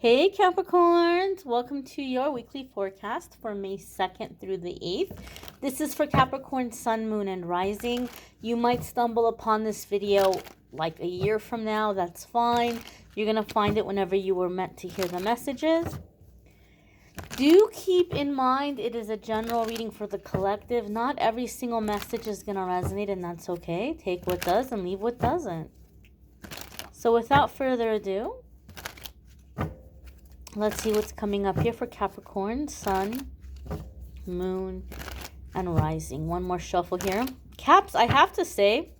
Hey Capricorns, welcome to your weekly forecast for May 2nd through the 8th. This is for Capricorn, Sun, Moon, and Rising. You might stumble upon this video like a year from now, that's fine. You're going to find it whenever you were meant to hear the messages. Do keep in mind it is a general reading for the collective. Not every single message is going to resonate, and that's okay. Take what does and leave what doesn't. So without further ado, let's see what's coming up here for Capricorn, Sun, Moon, and Rising. One more shuffle here. Caps, I have to say,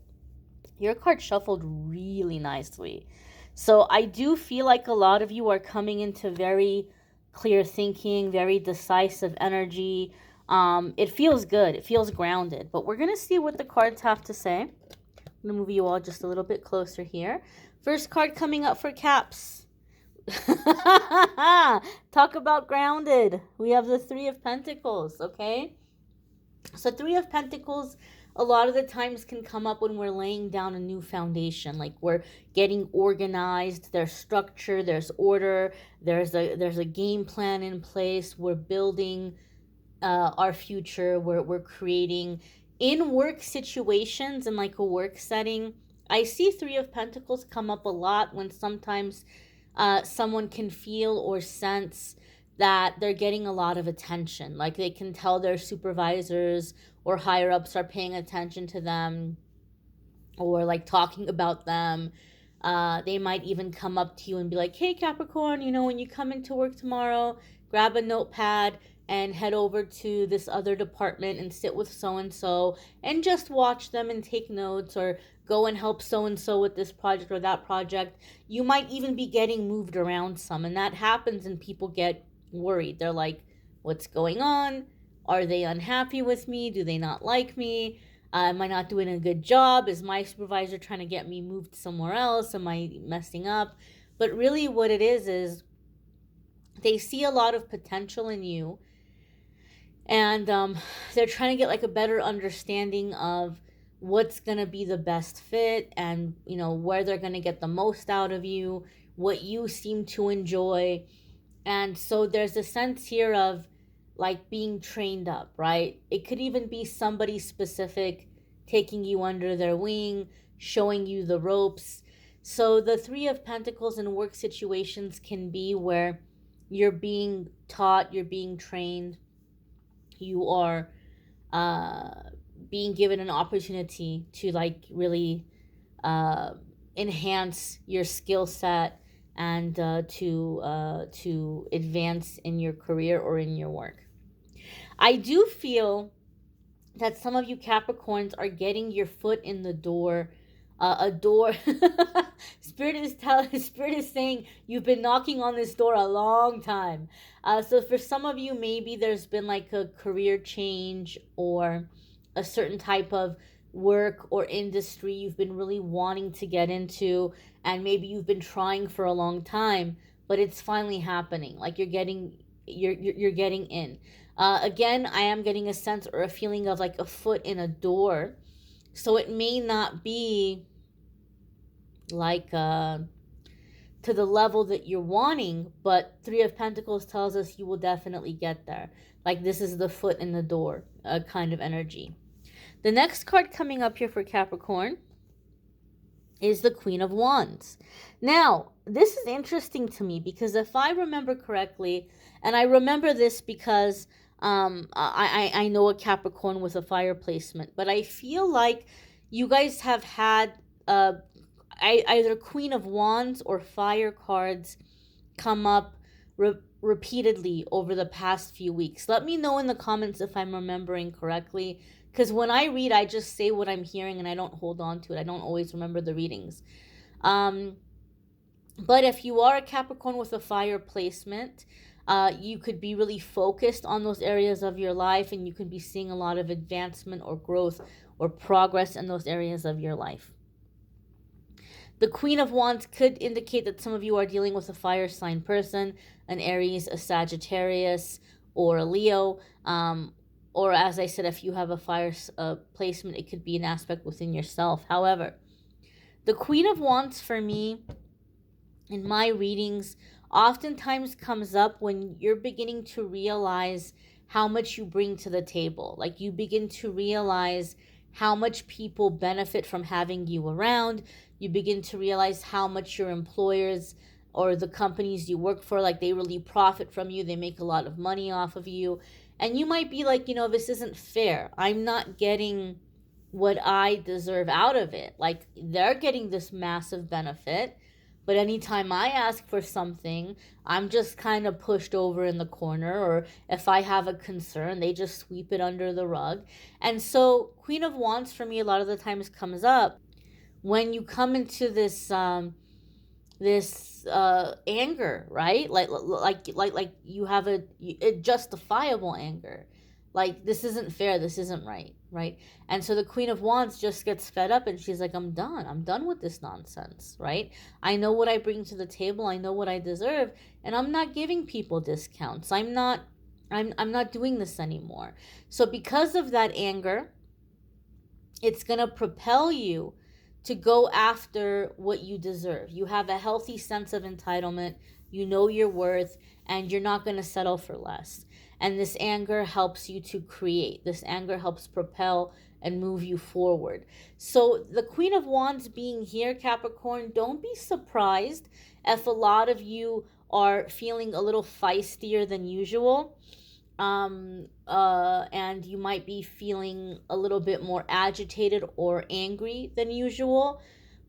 your card shuffled really nicely. So I do feel like a lot of you are coming into very clear thinking, very decisive energy. It feels good. It feels grounded. But we're going to see what the cards have to say. I'm going to move you all just a little bit closer here. First card coming up for Caps. Talk about grounded. We have the Three of Pentacles, okay? So Three of Pentacles a lot of the times can come up when we're laying down a new foundation, like we're getting organized, there's structure, there's order, there's a game plan in place, we're building our future, we're creating in work situations and like a work setting. I see Three of Pentacles come up a lot when sometimes someone can feel or sense that they're getting a lot of attention. Like they can tell their supervisors or higher ups are paying attention to them or like talking about them. They might even come up to you and be like, hey Capricorn, you know, when you come into work tomorrow, grab a notepad and head over to this other department and sit with so-and-so and just watch them and take notes, or go and help so-and-so with this project or that project. You might even be getting moved around some, and that happens and people get worried. They're like, what's going on? Are they unhappy with me? Do they not like me? Am I not doing a good job? Is my supervisor trying to get me moved somewhere else? Am I messing up? But really what it is they see a lot of potential in you, and they're trying to get like a better understanding of what's going to be the best fit, and you know where they're going to get the most out of you, what you seem to enjoy. And so there's a sense here of like being trained up, right? It could even be somebody specific taking you under their wing, showing you the ropes. So the Three of Pentacles in work situations can be where you're being taught, you're being trained, you are being given an opportunity to like really enhance your skill set and to advance in your career or in your work. I do feel that some of you Capricorns are getting your foot in the door. A door. Spirit is saying you've been knocking on this door a long time. So for some of you, maybe there's been like a career change or a certain type of work or industry you've been really wanting to get into, and maybe you've been trying for a long time, but it's finally happening. Like you're getting in. Again, I am getting a sense or a feeling of like a foot in a door. So it may not be like to the level that you're wanting, but Three of Pentacles tells us you will definitely get there. Like this is the foot in the door kind of energy. The next card coming up here for Capricorn is the Queen of Wands. Now, this is interesting to me because if I remember correctly, and I remember this because I know a Capricorn with a fire placement, but I feel like you guys have had either Queen of Wands or fire cards come up repeatedly over the past few weeks. Let me know in the comments if I'm remembering correctly, because when I read, I just say what I'm hearing and I don't hold on to it. I don't always remember the readings. But if you are a Capricorn with a fire placement, you could be really focused on those areas of your life, and you could be seeing a lot of advancement or growth or progress in those areas of your life. The Queen of Wands could indicate that some of you are dealing with a fire sign person, an Aries, a Sagittarius, or a Leo. Or as I said, if you have a fire placement, it could be an aspect within yourself. However, the Queen of Wands for me, in my readings, oftentimes comes up when you're beginning to realize how much you bring to the table. Like you begin to realize how much people benefit from having you around. You begin to realize how much your employers or the companies you work for, like they really profit from you. They make a lot of money off of you. And you might be like, this isn't fair. I'm not getting what I deserve out of it. Like they're getting this massive benefit, but anytime I ask for something, I'm just kind of pushed over in the corner, or if I have a concern, they just sweep it under the rug. And so, Queen of Wands for me a lot of the times comes up when you come into this anger, right? Like you have a justifiable anger. Like this isn't fair, this isn't right, right? And so the Queen of Wands just gets fed up and she's like, I'm done with this nonsense, right? I know what I bring to the table, I know what I deserve, and I'm not giving people discounts. I'm not doing this anymore. So because of that anger, it's going to propel you to go after what you deserve. You have a healthy sense of entitlement, you know your worth, and you're not going to settle for less. And this anger helps you to create. This anger helps propel and move you forward. So, the Queen of Wands being here, Capricorn, don't be surprised if a lot of you are feeling a little feistier than usual, and you might be feeling a little bit more agitated or angry than usual.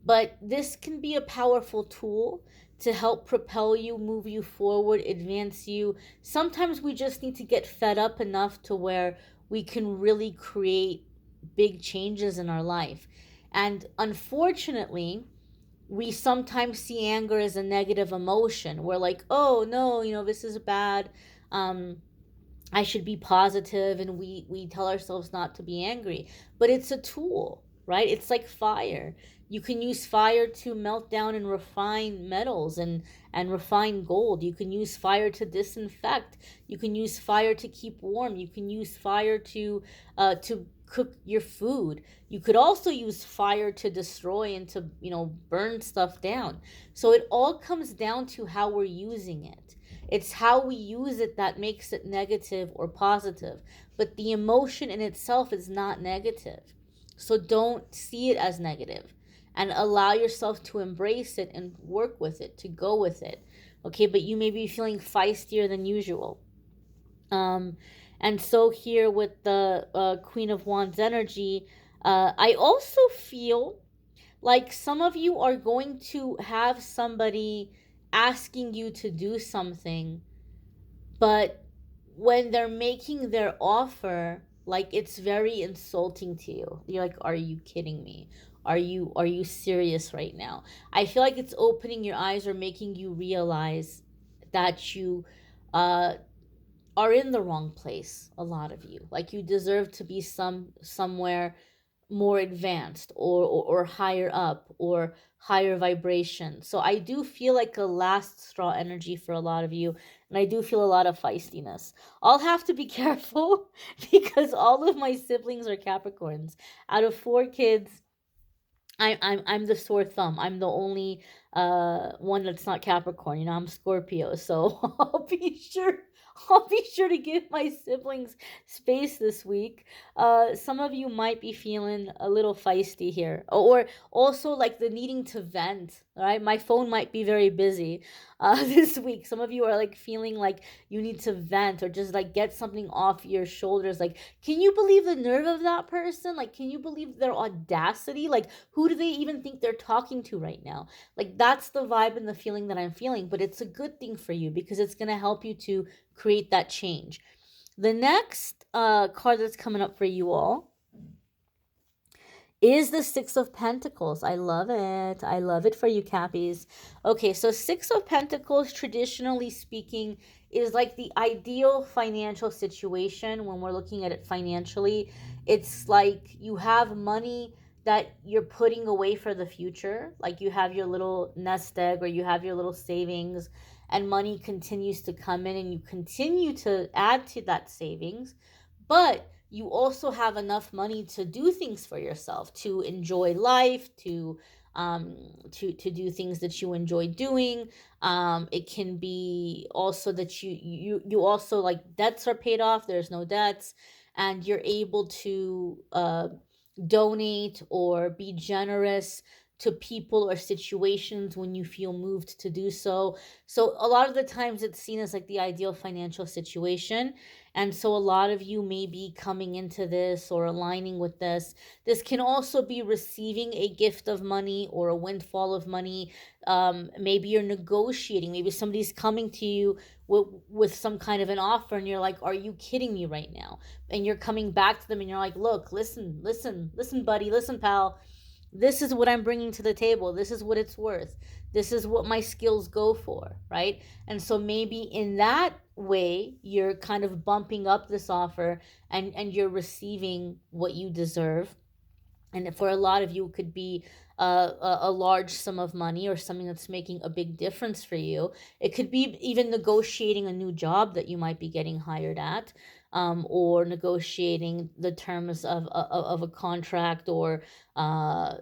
But this can be a powerful tool to help propel you, move you forward, advance you. Sometimes we just need to get fed up enough to where we can really create big changes in our life. And unfortunately, we sometimes see anger as a negative emotion. We're like, oh no, this is bad. I should be positive, and we tell ourselves not to be angry. But it's a tool, right? It's like fire. You can use fire to melt down and refine metals and refine gold. You can use fire to disinfect. You can use fire to keep warm. You can use fire to cook your food. You could also use fire to destroy and to burn stuff down. So it all comes down to how we're using it. It's how we use it that makes it negative or positive. But the emotion in itself is not negative. So don't see it as negative and allow yourself to embrace it and work with it, to go with it. Okay, but you may be feeling feistier than usual. And so here with the Queen of Wands energy, I also feel like some of you are going to have somebody asking you to do something, but when they're making their offer, like it's very insulting to you. You're like, are you kidding me? Are you serious right now? I feel like it's opening your eyes or making you realize that you uh are in the wrong place, a lot of you. Like you deserve to be somewhere more advanced, or higher up, or higher vibration. So I do feel like a last straw energy for a lot of you, and I do feel a lot of feistiness. I'll have to be careful because all of my siblings are Capricorns. Out of 4 kids, I'm the sore thumb. I'm the only one that's not Capricorn. I'm Scorpio, so I'll be sure to give my siblings space this week. Some of you might be feeling a little feisty here, or also like the needing to vent. Right, my phone might be very busy this week. Some of you are like feeling like you need to vent or just like get something off your shoulders. Like, can you believe the nerve of that person? Like, can you believe their audacity? Like, who do they even think they're talking to right now? Like, that's the vibe and the feeling that I'm feeling. But it's a good thing for you because it's going to help you to create that change. The next card that's coming up for you all is the Six of Pentacles. I love it. I love it for you, Cappies. Okay, so Six of Pentacles, traditionally speaking, is like the ideal financial situation when we're looking at it financially. It's like you have money that you're putting away for the future. Like you have your little nest egg or you have your little savings, and money continues to come in and you continue to add to that savings. But you also have enough money to do things for yourself, to enjoy life, to to do things that you enjoy doing. It can be also that you also, like, debts are paid off, there's no debts, and you're able to donate or be generous to people or situations when you feel moved to do so. So a lot of the times it's seen as like the ideal financial situation. And so a lot of you may be coming into this or aligning with this. This can also be receiving a gift of money or a windfall of money. Maybe you're negotiating. Maybe somebody's coming to you with some kind of an offer, and you're like, are you kidding me right now? And you're coming back to them and you're like, look, listen, buddy, listen, pal, this is what I'm bringing to the table. This is what it's worth. This is what my skills go for, right? And so maybe in that way, you're kind of bumping up this offer, and you're receiving what you deserve. And for a lot of you, it could be a large sum of money or something that's making a big difference for you. It could be even negotiating a new job that you might be getting hired at, or negotiating the terms of a contract, or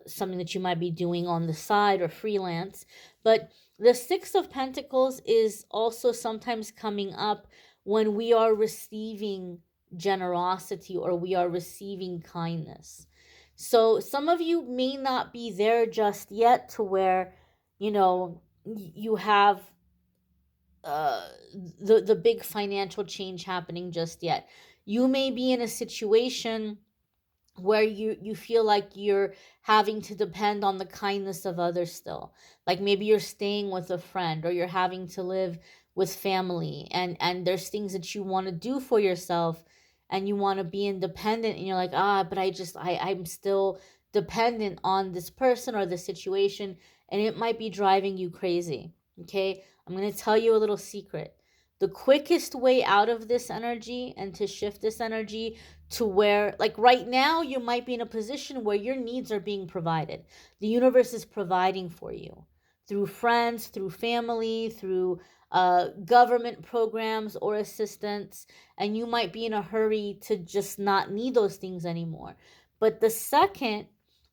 something that you might be doing on the side or freelance. But the Six of Pentacles is also sometimes coming up when we are receiving generosity or we are receiving kindness. So some of you may not be there just yet to where, you have uh the big financial change happening just yet. You may be in a situation where you feel like you're having to depend on the kindness of others still. Like maybe you're staying with a friend, or you're having to live with family, and there's things that you want to do for yourself, and you want to be independent, and you're like, but I'm still dependent on this person or this situation, and it might be driving you crazy. Okay, I'm going to tell you a little secret. The quickest way out of this energy and to shift this energy to where, like right now, you might be in a position where your needs are being provided. The universe is providing for you through friends, through family, through government programs or assistance, and you might be in a hurry to just not need those things anymore. But the second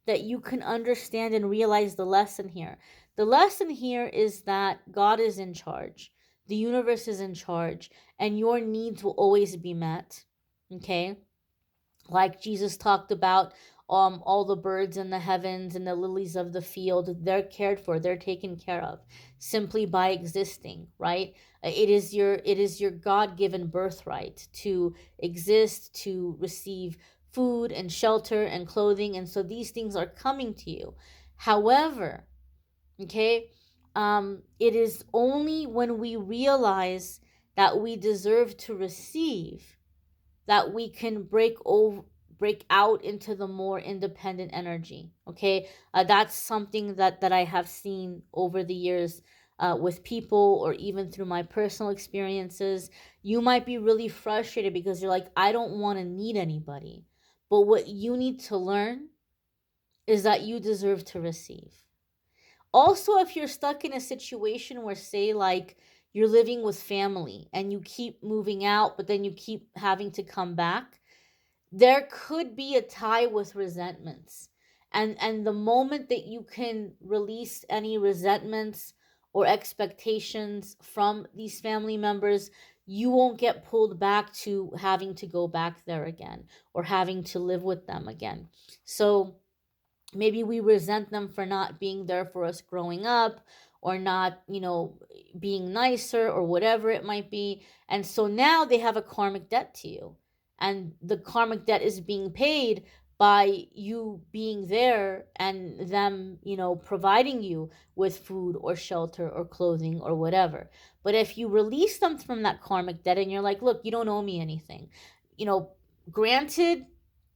that you can understand and realize the lesson here is that God is in charge. The universe is in charge, and your needs will always be met. Okay? Like Jesus talked about, all the birds in the heavens and the lilies of the field, they're cared for, they're taken care of simply by existing, right? It is your God-given birthright to exist, to receive food and shelter and clothing, and so these things are coming to you. However, okay, it is only when we realize that we deserve to receive that we can break out into the more independent energy. Okay, that's something that I have seen over the years, with people, or even through my personal experiences. You might be really frustrated because you're like, I don't want to need anybody, but what you need to learn is that you deserve to receive. Also, if you're stuck in a situation where, say, like, you're living with family and you keep moving out, but then you keep having to come back, there could be a tie with resentments. And the moment that you can release any resentments or expectations from these family members, you won't get pulled back to having to go back there again or having to live with them again. So maybe we resent them for not being there for us growing up, or not, being nicer, or whatever it might be. And so now they have a karmic debt to you, and the karmic debt is being paid by you being there and them, providing you with food or shelter or clothing or whatever. But if you release them from that karmic debt and you're like, look, you don't owe me anything, you know granted,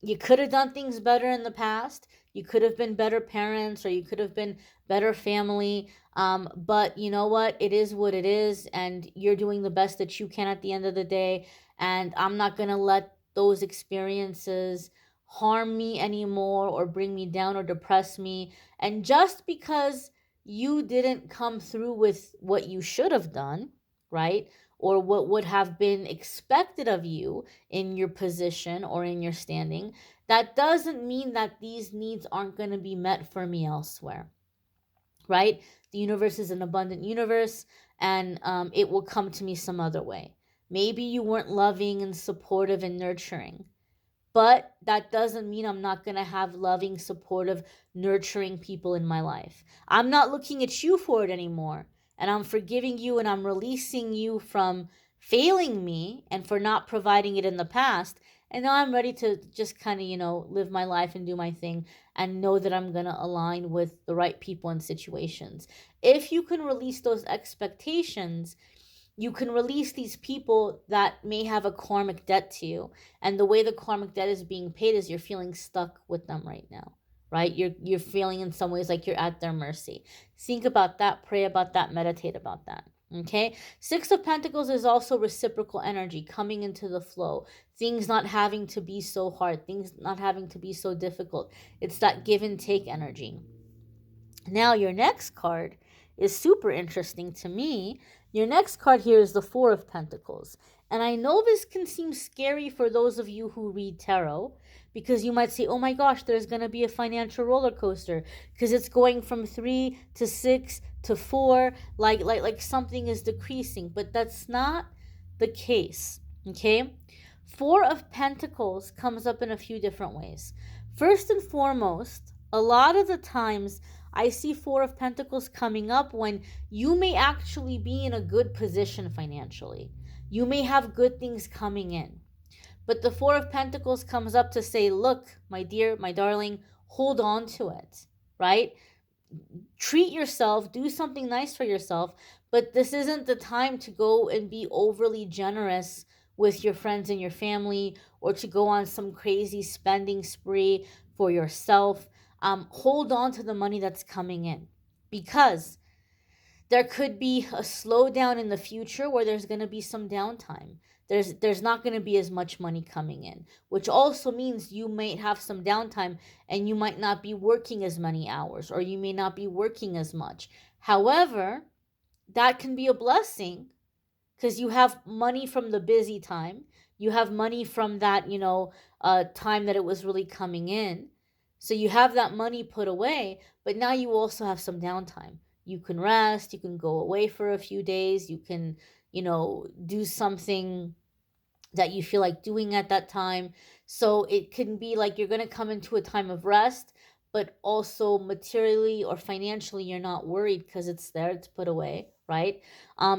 you could have done things better in the past, you could have been better parents, or you could have been better family. But you know what? It is what it is, and you're doing the best that you can at the end of the day. And I'm not going to let those experiences harm me anymore, or bring me down, or depress me. And just because you didn't come through with what you should have done, right? Or what would have been expected of you in your position or in your standing, that doesn't mean that these needs aren't going to be met for me elsewhere. right? The universe is an abundant universe, and it will come to me some other way. Maybe you weren't loving and supportive and nurturing, but that doesn't mean I'm not going to have loving, supportive, nurturing people in my life. I'm not looking at you for it anymore. And I'm forgiving you and I'm releasing you from failing me and for not providing it in the past. And now I'm ready to just kind of, live my life and do my thing and know that I'm going to align with the right people and situations. If you can release those expectations, you can release these people that may have a karmic debt to you. And the way the karmic debt is being paid is you're feeling stuck with them right now, right? You're feeling in some ways like you're at their mercy. Think about that, pray about that, meditate about that. Okay? Six of Pentacles is also reciprocal energy coming into the flow. Things not having to be so hard, things not having to be so difficult. It's that give and take energy. Now, your next card is super interesting to me. Your next card here is the Four of Pentacles. And I know this can seem scary for those of you who read tarot, because you might say, oh my gosh, there's going to be a financial roller coaster because it's going from 3 to 6 to 4, like something is decreasing. But that's not the case, okay? Four of Pentacles comes up in a few different ways. First and foremost, a lot of the times I see Four of Pentacles coming up when you may actually be in a good position financially. You may have good things coming in. But the Four of Pentacles comes up to say, look, my dear, my darling, hold on to it, right? Treat yourself, do something nice for yourself, but this isn't the time to go and be overly generous with your friends and your family, or to go on some crazy spending spree for yourself. Hold on to the money that's coming in, because there could be a slowdown in the future where there's going to be some downtime. There's not going to be as much money coming in, which also means you might have some downtime and you might not be working as many hours, or you may not be working as much. However, that can be a blessing because you have money from the busy time. You have money from that, time that it was really coming in. So you have that money put away, but now you also have some downtime. You can rest, you can go away for a few days, you can, do something that you feel like doing at that time. So it can be like you're going to come into a time of rest, but also materially or financially, you're not worried because it's there to put away, right?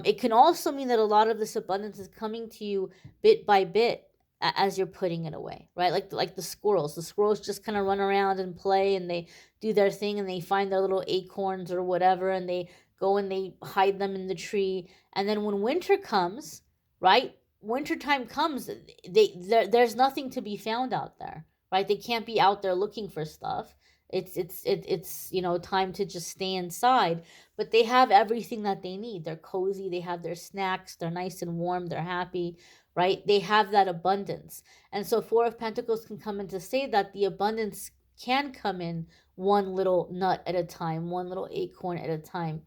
It can also mean that a lot of this abundance is coming to you bit by bit as you're putting it away, right? Like the squirrels. The squirrels just kind of run around and play, and they do their thing, and they find their little acorns or whatever, and they go and they hide them in the tree. And then when winter comes, right? Wintertime comes, there's nothing to be found out there, right? They can't be out there looking for stuff. It's time to just stay inside, but they have everything that they need. They're cozy, they have their snacks, they're nice and warm, they're happy, right? They have that abundance. And so Four of Pentacles can come in to say that the abundance can come in one little nut at a time, one little acorn at a time.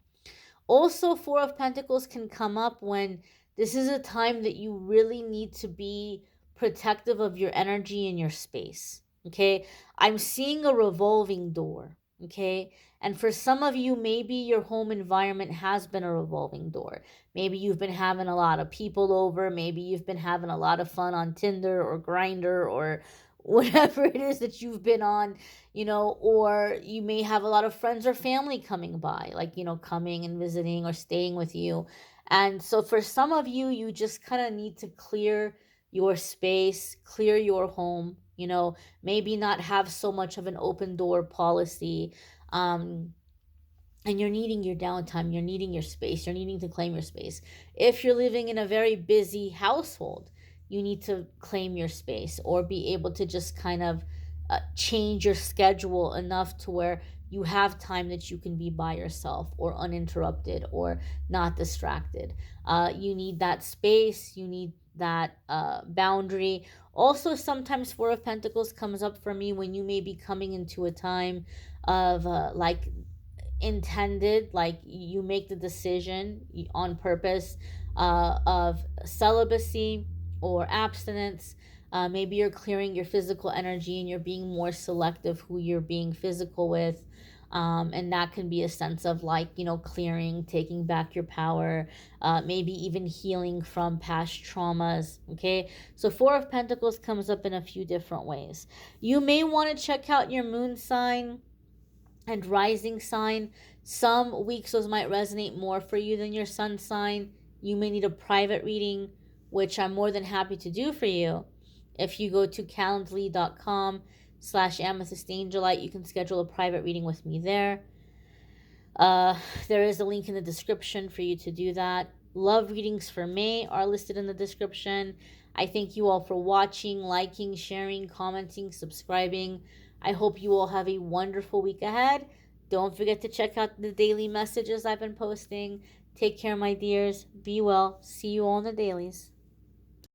Also, Four of Pentacles can come up when this is a time that you really need to be protective of your energy and your space. Okay. I'm seeing a revolving door. Okay. And for some of you, maybe your home environment has been a revolving door. Maybe you've been having a lot of people over. Maybe you've been having a lot of fun on Tinder or Grindr or whatever it is that you've been on, or you may have a lot of friends or family coming by, like, coming and visiting or staying with you. And so for some of you, you just kind of need to clear your space, clear your home, maybe not have so much of an open door policy. And you're needing your downtime, you're needing your space, you're needing to claim your space. If you're living in a very busy household, you need to claim your space, or be able to just kind of change your schedule enough to where you have time that you can be by yourself or uninterrupted or not distracted. You need that space, you need that boundary. Also, sometimes Four of Pentacles comes up for me when you may be coming into a time of intended, like you make the decision on purpose of celibacy or abstinence. Maybe you're clearing your physical energy and you're being more selective who you're being physical with. And that can be a sense of like, clearing, taking back your power, maybe even healing from past traumas. Okay, so Four of Pentacles comes up in a few different ways. You may want to check out your moon sign and rising sign. Some weeks those might resonate more for you than your sun sign. You may need a private reading, which I'm more than happy to do for you. If you go to calendly.com/amethystangelite, you can schedule a private reading with me there. There is a link in the description for you to do that. Love readings for May are listed in the description. I thank you all for watching, liking, sharing, commenting, subscribing. I hope you all have a wonderful week ahead. Don't forget to check out the daily messages I've been posting. Take care, my dears. Be well. See you all in the dailies.